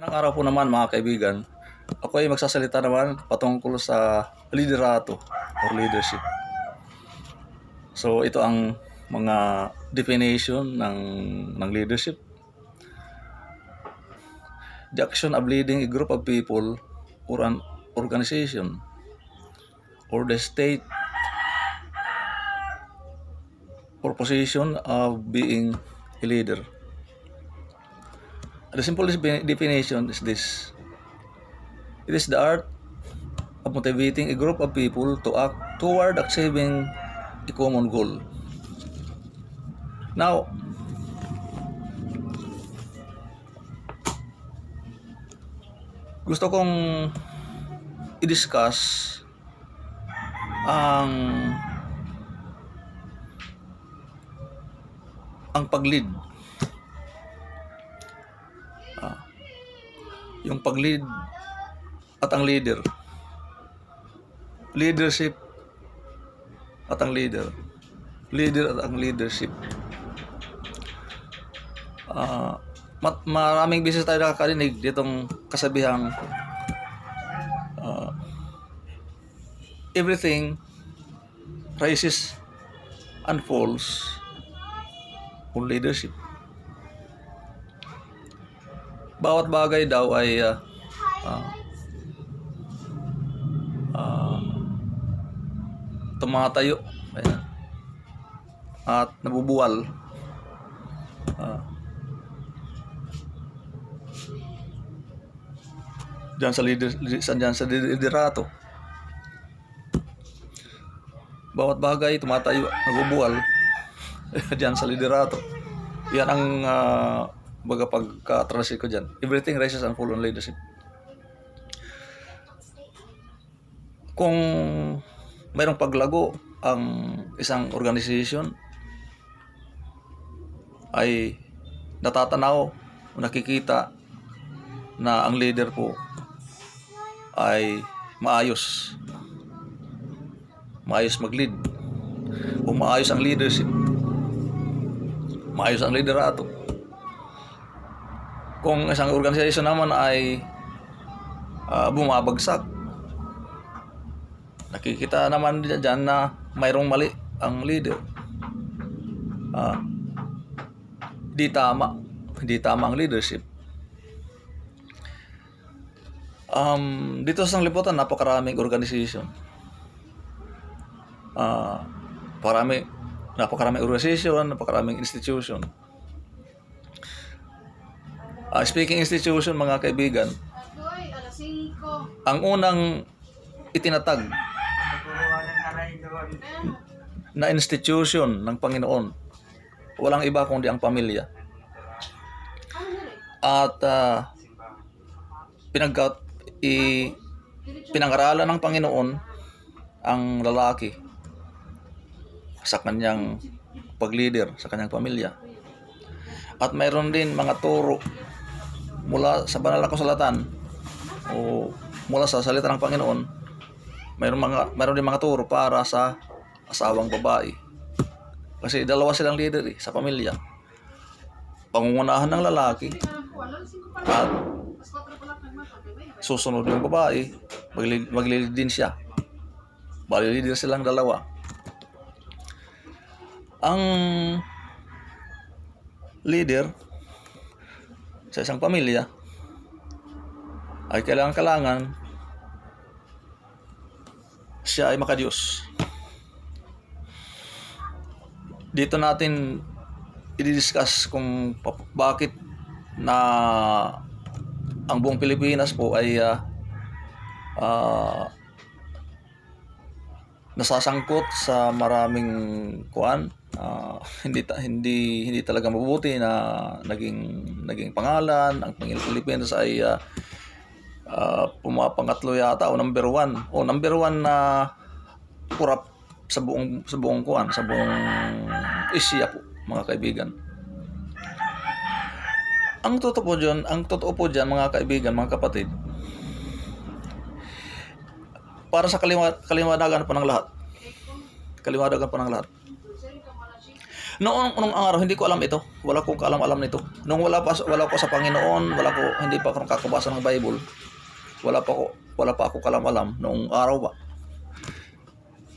Ang araw po naman mga kaibigan, ako ay magsasalita naman patungkol sa liderato or leadership. So ito ang mga definition ng leadership. The action of leading a group of people or an organization or the state or position of being a leader. The simplest definition is this. It is the art of motivating a group of people to act toward achieving a common goal. Now, gusto kong i-discuss ang pag-lead. Yung pag-lead at ang leader. Leadership at ang leader. Leader at ang leadership. Maraming beses tayo nakakarinig ditong kasabihang everything rises and falls on leadership. Bawat bagay daw ay tumatayo at nabubuwal diyan sa liderato. Bawat bagay tumatayo, nabubuwal diyan sa liderato. Yan ang baga pagka-translate ko dyan. Everything rises and falls on leadership. Kung mayroong paglago ang isang organization, ay natatanaw o nakikita na ang leader po ay maayos mag-lead o maayos ang leadership, maayos ang liderato. Kung isang organisasyon naman ay bumabagsak, nakikita naman dyan na mayroong mali ang leader. Hindi tama ang leadership. Dito sa liputan, napakaraming organisasyon. Napakaraming organisasyon, napakaraming institution. Speaking institution, mga kaibigan, ang unang itinatag na institution ng Panginoon, walang iba kundi ang pamilya. At pinag-aralan ng Panginoon ang lalaki sa kanyang pag-leader sa kanyang pamilya. At mayroon din mga turo mula sa banal na kasulatan o mula sa salita ng Panginoon. Mayroon din mga turo para sa asawang babae. Kasi dalawa silang leader sa pamilya. Pangungunahan ng lalaki at susunod yung babae, maglilid din siya. Bali leader silang dalawa. Ang leader sa isang pamilya ay kailangan siya ay makadiyos. Dito natin i-discuss kung bakit na ang buong Pilipinas po ay nasasangkot sa maraming hindi talaga mabubuti na naging pangalan. Ang Pilipinas ay pumapangatlo yata o number one na kurap sa buong Asia po, mga kaibigan. Ang totoo po diyan, mga kaibigan, mga kapatid, para sa kaliwanagan pa ng lahat. Nung araw, hindi ko alam ito. Wala ko kaalam-alam nito. Nung wala ko sa Panginoon, hindi pa ako nakakabasa ng Bible. Wala pa ako kalam-alam noong araw ba.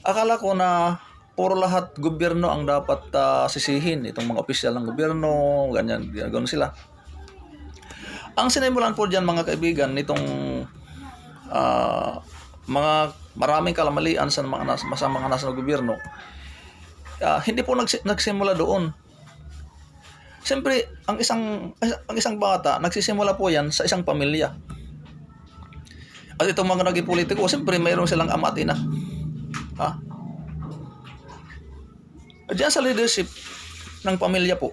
Akala ko na puro lahat gobyerno ang dapat sisihin. Itong mga opisyal ng gobyerno, ganyan sila. Ang sinimulan po diyan, mga kaibigan, nitong mga maraming kalamalian sa mga nasa gobyerno, hindi po nagsimula doon. Siyempre, ang isang bata, nagsisimula po yan sa isang pamilya. At itong mga naging politiko, siyempre mayroon silang ama at ina. Diyan sa leadership ng pamilya po,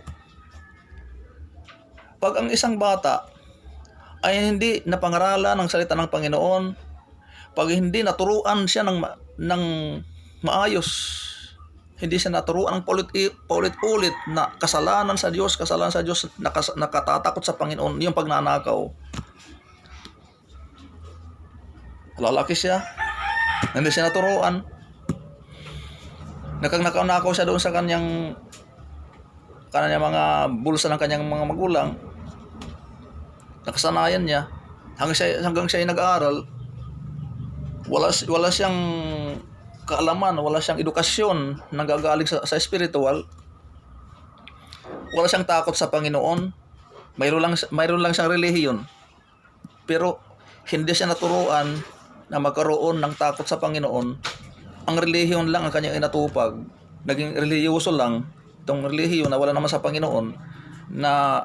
pag ang isang bata ay hindi napangaralan ng salita ng Panginoon, pag hindi naturuan siya ng maayos, hindi siya naturuan ng paulit-ulit na kasalanan sa Diyos, nakatatakot sa Panginoon, yung pagnanakaw, lalaki siya, hindi siya naturuan, nakakaw siya doon sa kanyang mga bulsa ng kanyang mga magulang, nakasanayan niya, hanggang siya ay nag-aaral, wala siyang kaalaman, wala siyang edukasyon nanggagaling sa spiritual, wala siyang takot sa Panginoon, mayroon lang siyang relihiyon, pero hindi siya naturuan na magkaroon ng takot sa Panginoon. Ang relihiyon lang ang kanyang inatupag, naging relihiyoso lang itong relihiyon na wala naman sa Panginoon, na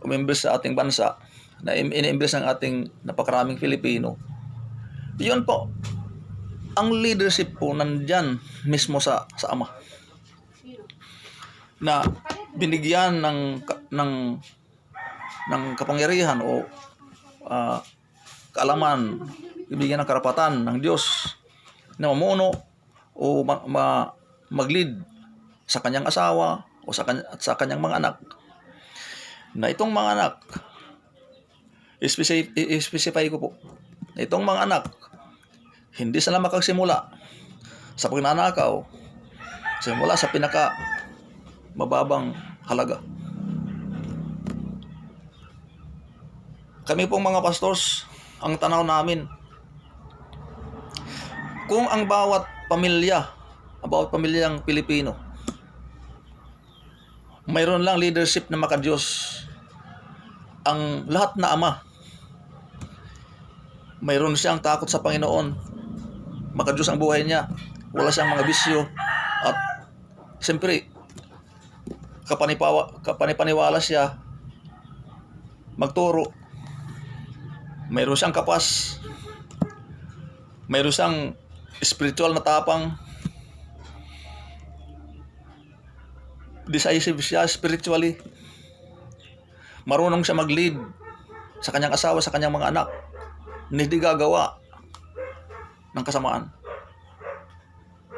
umimbes sa ating bansa, na iniimbes ng ating napakaraming Pilipino. Yun po, ang leadership po nandyan mismo sa ama, na binigyan ng kapangyarihan o kaalaman, bibigyan ng karapatan ng Diyos na mamuno o mag-lead sa kanyang asawa o sa kanyang mga anak. Na itong mga anak, specify ko po, na itong mga anak, hindi sila makagsimula sa pagnanakaw, simula sa pinaka mababang halaga. Kami pong mga pastors, ang tanaw namin, kung ang bawat pamilyang Pilipino, mayroon lang leadership na makadiyos, ang lahat na ama, mayroon siyang takot sa Panginoon, makadiyos ang buhay niya, wala siyang mga bisyo, at siyempre, kapanipaniwala siya magturo, mayroon siyang kapas, mayroon siyang spiritual na tapang, decisive siya spiritually, marunong siya mag-lead sa kanyang asawa, sa kanyang mga anak, hindi gagawa ng kasamaan,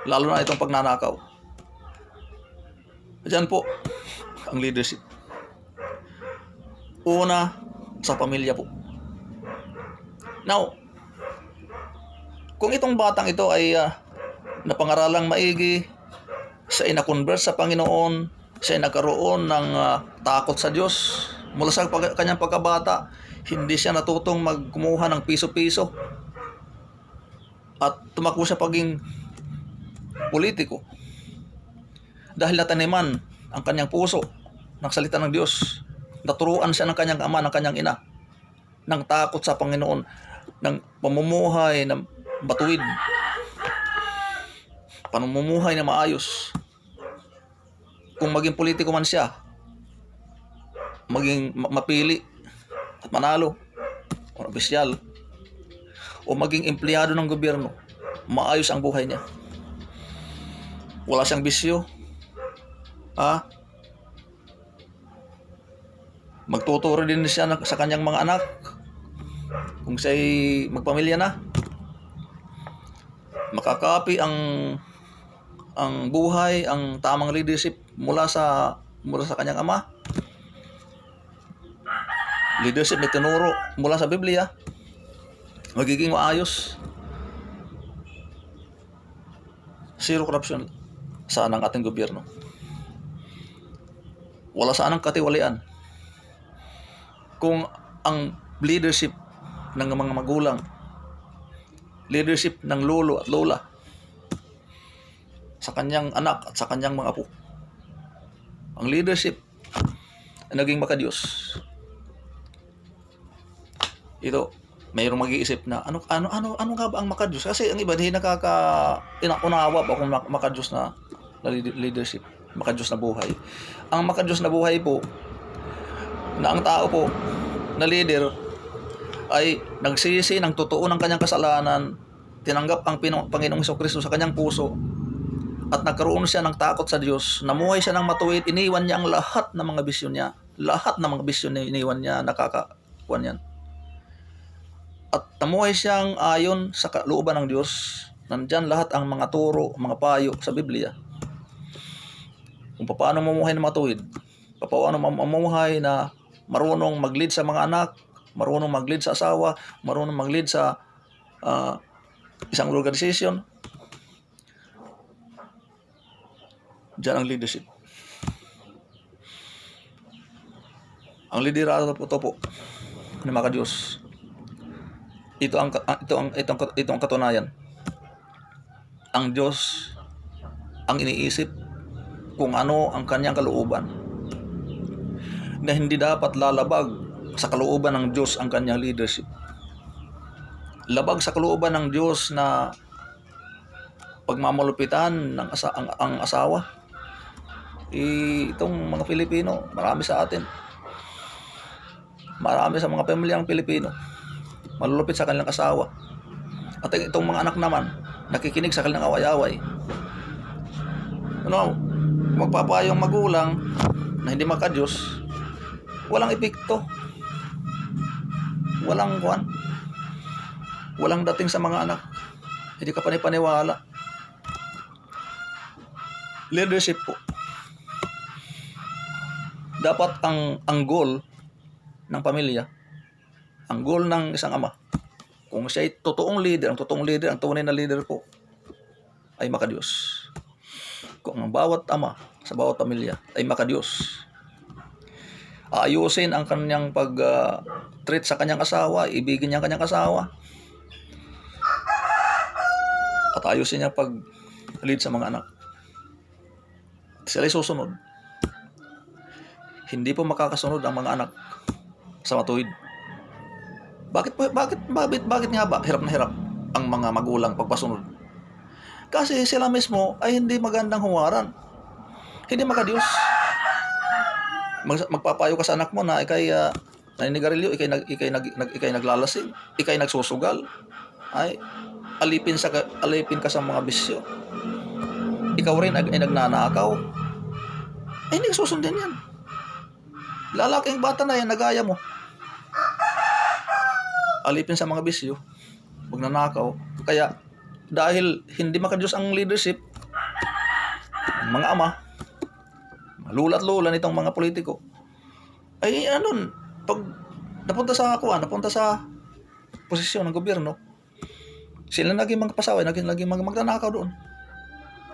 lalo na itong pagnanakaw. Diyan po ang leadership. Una, sa pamilya po. Now, kung itong batang ito ay napangaralang maigi, siya ay na-convert sa Panginoon, siya ay nagkaroon ng takot sa Diyos, mula sa kanyang pagkabata, hindi siya natutong magkumuha ng piso-piso, at tumakbo siya paging politiko, dahil nataniman ang kanyang puso ng salita ng Diyos, naturuan siya ng kanyang ama, ng kanyang ina, ng takot sa Panginoon, ng pamumuhay na batuwid, pamumuhay na maayos. Kung maging politiko man siya, maging mapili at manalo, o opisyal, o maging empleyado ng gobyerno, maayos ang buhay niya, wala siyang bisyo, magtuturo din siya sa kanyang mga anak kung siya'y magpamilya na, makakapi ang buhay, ang tamang leadership mula sa kanyang ama, leadership na tinuro mula sa Biblia, magiging maayos, zero corruption saan ang ating gobyerno. Wala saan ang katiwalian. Kung ang leadership ng mga magulang, leadership ng lolo at lola sa kanyang anak at sa kanyang mga apo, ang leadership ay naging makadiyos, ito mayroong mag-iisip na ano nga ba ang makadiyos? Kasi ang iba hindi unawa ba kung makadiyos na leadership, makadiyos na buhay. Ang makadiyos na buhay po na ang tao po na leader ay nagsisi ng totoo ng kanyang kasalanan, tinanggap ang Panginoong Jesucristo sa kanyang puso, at nagkaroon siya ng takot sa Diyos, namuhay siya ng matuwid, iniwan niya ang lahat ng mga bisyo niya, lahat ng mga bisyo niya iniwan niya, nakakakuan yan. At namuhay siyang ayon sa kalooban ng Diyos. Nandyan lahat ang mga turo, mga payo sa Biblia. Kung paano mamuhay na matuwid, paano mamuhay na marunong mag-lead sa mga anak, marunong mag-lead sa asawa, marunong mag-lead sa isang organization. Diyan ang leadership. Ang liderado po ng mga Diyos. Ito ang katunayan. Ang Diyos ang iniisip kung ano ang kanyang kalooban, na hindi dapat lalabag sa kalooban ng Diyos ang kanyang leadership. Labag sa kalooban ng Diyos na pagmamalupitan ng ang asawa. Itong mga Pilipino, marami sa atin, marami sa mga pamilyang Pilipino malulupit sa kanilang asawa. At itong mga anak naman, nakikinig sa kanilang away-away. Magpapayong magulang na hindi makadiyos, walang epekto, walang dating sa mga anak. Hindi ka panipaniwala. Leadership po. Dapat ang goal ng pamilya, ang goal ng isang ama, kung siya ay totoong leader, ang tunay na leader po, ay makadiyos. Kung ang bawat ama sa bawat pamilya ay makadiyos, aayusin ang kanyang pag-treat sa kanyang asawa, ibigin niya ang kanyang asawa, at ayusin niya pag-lead sa mga anak. Sila ay susunod. Hindi po makakasunod ang mga anak sa matuwid. Bakit nga ba hirap na hirap ang mga magulang pagpasunod? Kasi sila mismo ay hindi magandang huwaran. Hindi makadiyos. Magpapayo ka sa anak mo na ikay naninigarilyo, ikay naglalasing, ikay nagsusugal, ay alipin ka sa mga bisyo. Ikaw rin ay nagnanakaw. Ay hindi susundin yan. Lalaking bata na yan, nagaya mo. Alipin sa mga bisyo, magnanakaw. Kaya dahil hindi makadiyos ang leadership, mga ama, lula at lola nitong mga politiko, ay pag napunta sa posisyon ng gobyerno, sila naging mga pasaway, naging mga magnanakaw doon.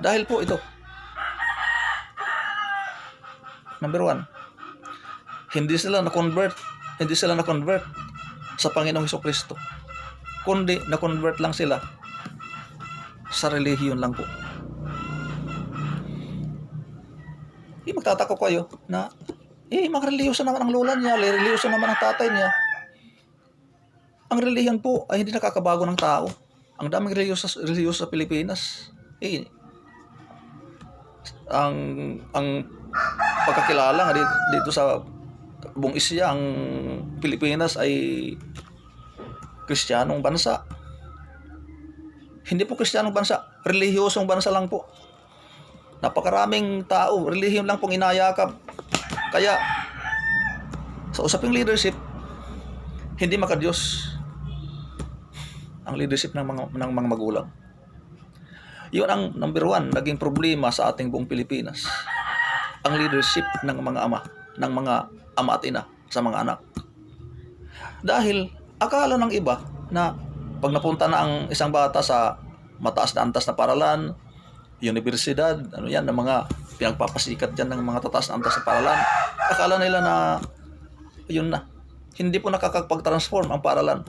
Dahil po ito, number 1, hindi sila na-convert sa Panginoong Jesucristo, kundi na-convert lang sila sa relihiyon lang po. Magtataka kayo na mga relihiyoso naman ang lola niya, relihiyoso naman ang tatay niya. Ang relihiyon po ay hindi nakakabago ng tao. Ang daming relihiyoso sa Pilipinas. Ang pagkakilala nga dito sa buong Isya, ang Pilipinas ay Kristiyanong bansa. Hindi po Kristiyanong bansa, relihiyosong bansa lang po. Napakaraming tao, relihiyon lang pong inayakap. Kaya sa usaping leadership, hindi makadiyos ang leadership ng mga magulang. Yun ang number 1 naging problema sa ating buong Pilipinas. Ang leadership ng mga ama at ina sa mga anak. Dahil akala ng iba na pag napunta na ang isang bata sa mataas na antas na paralan, universidad, ano yan, ng mga pinagpapasikat dyan ng mga tataas na antas sa paaralan. Akala nila na yun na. Hindi po nakakapag-transform ang paaralan.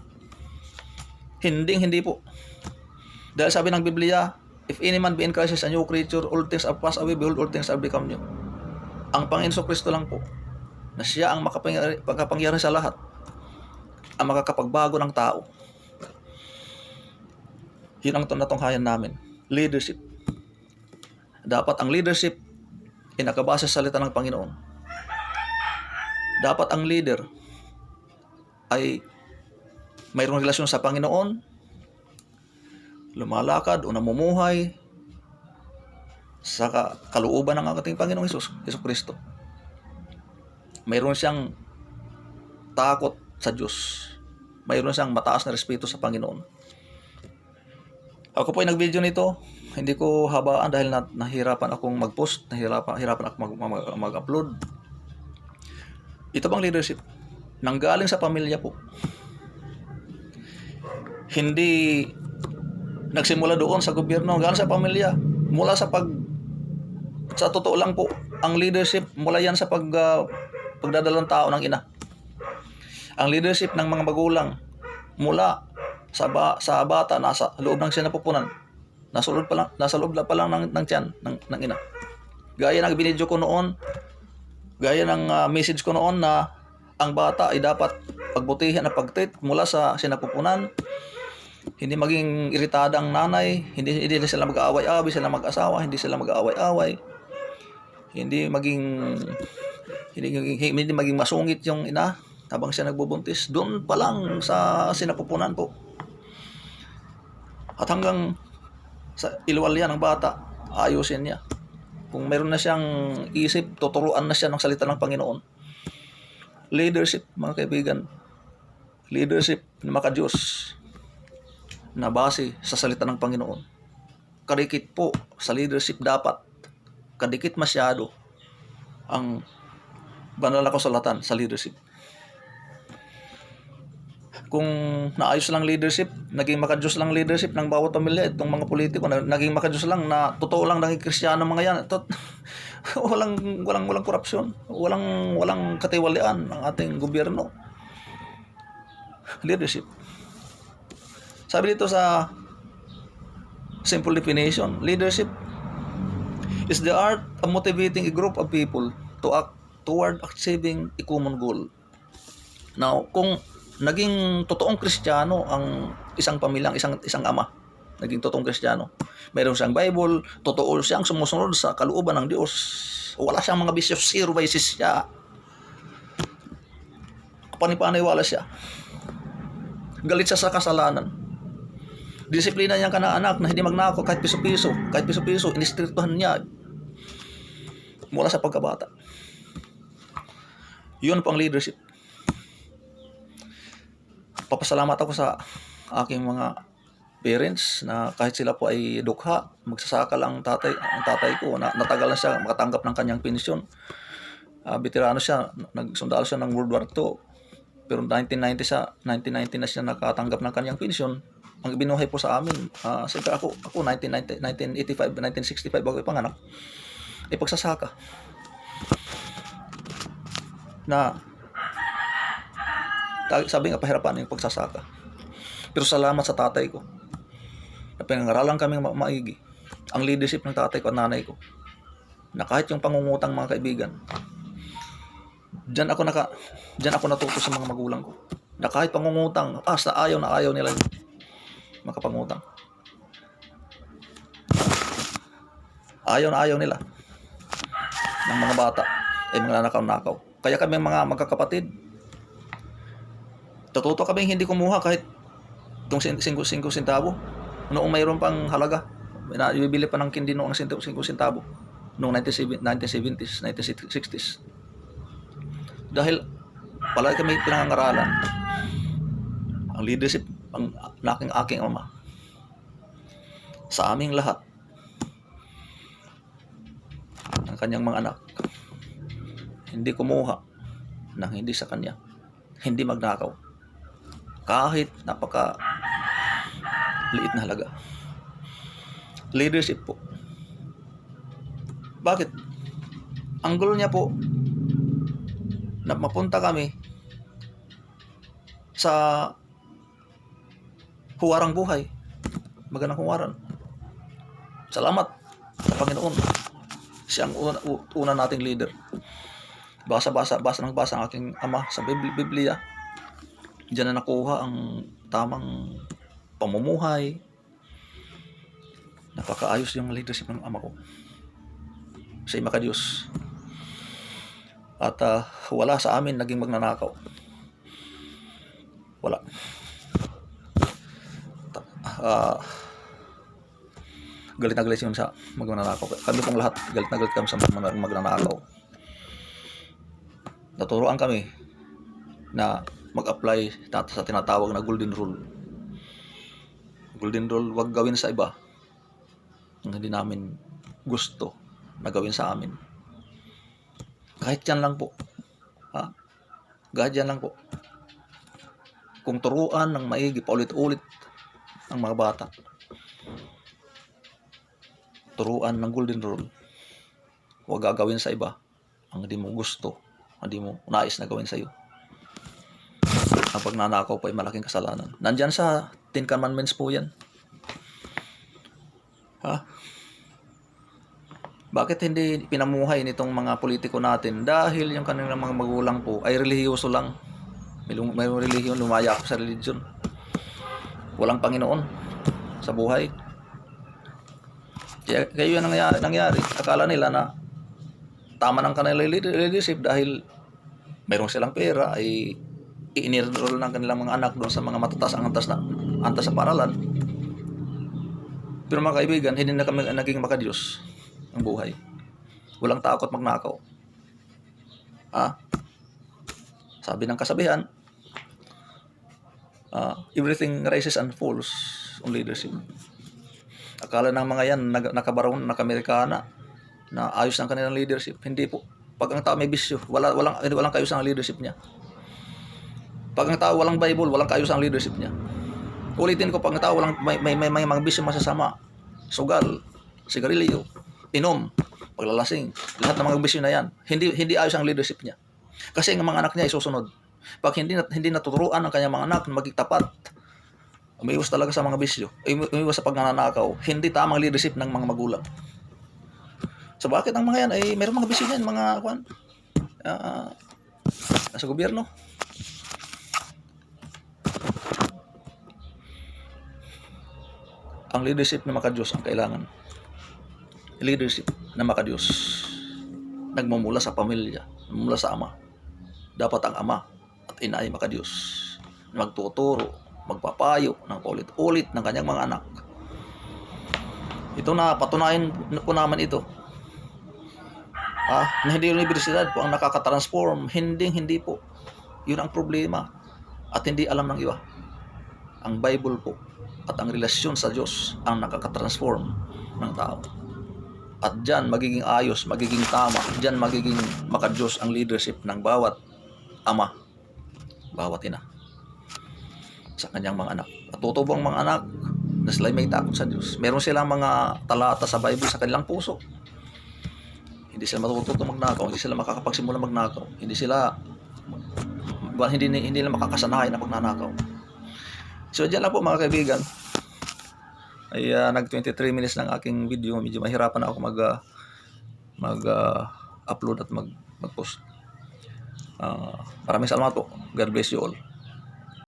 Hindi po. Dahil sabi ng Biblia, if any man be in Christ is a new creature, all things are passed away, behold, all things are become new. Ang Panginoon Kristo lang po, na siya ang makapangyari sa lahat, ang makakapagbago ng tao. Yun ang natunghayan namin. Leadership. Dapat ang leadership ay nakabase sa salita ng Panginoon. Dapat ang leader ay mayroong relasyon sa Panginoon, lumalakad o namumuhay sa kalooban ng ating Panginoong Hesus Kristo. Mayroon siyang takot sa Diyos. Mayroon siyang mataas na respeto sa Panginoon. Ako po ay nag-video nito. Hindi ko habaan dahil nahirapan akong mag-post, nahirapan akong mag-upload. Ito bang leadership? Nanggaling sa pamilya po. Hindi nagsimula doon sa gobyerno, galing sa pamilya. Mula sa totoo lang po, ang leadership mula yan sa pagdadalang tao ng ina. Ang leadership ng mga magulang mula sa bata nasa loob ng sinapupunan. Nasa loob pa lang ng tiyan ng ina. Gaya ng binidyo ko noon, gaya ng message ko noon na ang bata ay dapat pagbutihan at pagtreat mula sa sinapupunan. Hindi maging iritada ang nanay, hindi sila mag-aaway-away, sila mag-asawa, hindi sila mag-aaway-away. Hindi maging masungit yung ina habang siya nagbubuntis. Doon pa lang sa sinapupunan po. At hanggang sa ilwal yan ng bata, ayusin niya. Kung meron na siyang isip, tuturuan na siya ng salita ng Panginoon. Leadership, mga kaibigan. Leadership na maka-Diyos na base sa salita ng Panginoon. Kadikit po sa leadership dapat. Kadikit masyado ang banal na kasulatan sa leadership. Kung naayos lang leadership, naging maka-Diyos lang leadership ng bawat pamilya, itong mga politiko, naging maka-Diyos lang na totoo lang naging Kristiyano mga yan. Walang korupsyon, walang katiwalian ng ating gobyerno. Leadership. Sabi dito sa simple definition, leadership is the art of motivating a group of people to act toward achieving a common goal. Now, kung naging totoong Kristiyano ang isang pamilyang, isang ama, naging totoong Kristiyano, mayroon siyang Bible, totoo siyang sumusunod sa kalooban ng Diyos, wala siyang mga bisyo, zero vices siya, panipaniwala siya, galit siya sa kasalanan, disiplina niyang kanaanak na hindi magnakaw kahit piso-piso, inistriktuhan niya mula sa pagkabata. Yun po ang leadership. Papasalamat ako sa aking mga parents na kahit sila po ay dukha, magsasaka lang ang tatay ko, natagal na siya makatanggap ng kanyang pensyon. Veterano siya, nagsundalo siya ng World War II, pero 1990 na siya nakatanggap ng kanyang pensyon. Ang binuhay po sa amin, siyempre ako 1985, 1965 bago ipanganak, ay pagsasaka. Na sabi nga pahirapan yung pagsasaka. Pero salamat sa tatay ko na pinangaralan kaming maigi. Ang leadership ng tatay ko at nanay ko, na kahit yung pangungutang, mga kaibigan, Diyan ako natuto sa mga magulang ko. Na kahit pangungutang, na ayaw nila makapangutang. Ayaw nila ng mga bata ay mga nakaw-nakaw. Kaya kami mga magkakapatid, natuto kaming hindi kumuha kahit itong 5 sentavo. Noong mayroon pang halaga, ibibili pa ng kindi noong 5 sentavo. Noong 1970s, 1960s. Dahil palagi kami pinangangaralan. Ang leadership ng aking ama sa aming lahat, ng kanyang mga anak, hindi kumuha ng hindi sa kanya, hindi magnakaw kahit napaka liit na halaga. Leadership po. Bakit? Ang goal niya po na mapunta kami sa huwarang buhay, magandang huwaran. Salamat sa Panginoon. Siya ang una nating leader. Basa ng basa ang aking ama sa Biblia. Diyan na nakuha ang tamang pamumuhay. Napakaayos yung leadership ng ama ko. Siya ay makadiyos. At wala sa amin naging magnanakaw. Wala. Galit na galit yun sa magnanakaw. Kami pong lahat, galit na galit kami sa magnanakaw. Naturuan kami na mag-apply sa tinatawag na golden rule. Golden rule, wag gawin sa iba ang hindi namin gusto na gawin sa amin. Kahit yan lang po. Kahit yan lang po. Kung turuan ng maigi, paulit-ulit ang mga bata. Turuan ng golden rule. Huwag gagawin sa iba ang hindi mo gusto, hindi mo nais na gawin sa iyo. Ang pagnanakaw po ay malaking kasalanan. Nandyan sa 10 Commandments po yan. Bakit hindi pinamuhay nitong mga politiko natin? Dahil yung kanilang mga magulang po ay relihiyoso lang. May relihiyon, lumaya ako sa religion. Walang Panginoon sa buhay. Kaya yun ang nangyari. Akala nila na tama ng kanilang leadership dahil mayroon silang pera ay i-enroll ng kanilang mga anak doon sa mga matataas ang antas sa paralan. Pero mga kaibigan, hindi na kami naging makadiyos ang buhay. Walang takot magnakaw. Sabi ng kasabihan, everything rises and falls on leadership. Akala ng mga yan, nakabarong, naka-Amerikana, na ayos ang kanilang leadership. Hindi po. Pag ang tao may bisyo, walang kaayos ang leadership niya. Pag ang tao walang Bible, walang kaayos ang leadership niya. Ulitin ko, pag ang tao may mga bisyo masasama, sugal, sigarilyo, inom, paglalasing, lahat ng mga bisyo na yan, hindi ayos ang leadership niya. Kasi ang mga anak niya ay susunod. Pag hindi natuturuan ang kanyang mga anak na maging tapat, umiwas talaga sa mga bisyo, umiwas sa pagnanakaw, hindi tamang leadership ng mga magulang. So bakit ang mga yan ay mayroong mga bisyo yan, mga nasa gobyerno? Ang leadership na makadiyos ang kailangan. Leadership na makadiyos. Nagmumula sa pamilya, nagmumula sa ama. Dapat ang ama at ina ay makadiyos. Magtuturo, magpapayo ng ulit-ulit ng kanyang mga anak. Ito na, patunayan po naman ito. Na hindi yung universidad po ang nakaka-transform. Hindi po. Yun ang problema. At hindi alam ng iba. Ang Bible po at ang relasyon sa Diyos ang nakaka-transform ng tao. At dyan magiging ayos, magiging tama. Dyan magiging makadiyos ang leadership ng bawat ama, bawat ina sa kanyang mga anak. At tutubo ang mga anak na sila may takot sa Diyos. Meron silang mga talata sa Bible sa kanilang puso. Hindi sila matututo magnakaw, hindi sila makakapagsimula magnakaw, hindi nila makakasanayan na pagnanakaw. So dyan lang po mga kaibigan. Ay nag 23 minutes ng aking video. Medyo mahirapan ako mag-upload at mag-post. Maraming salamat po. God bless you all.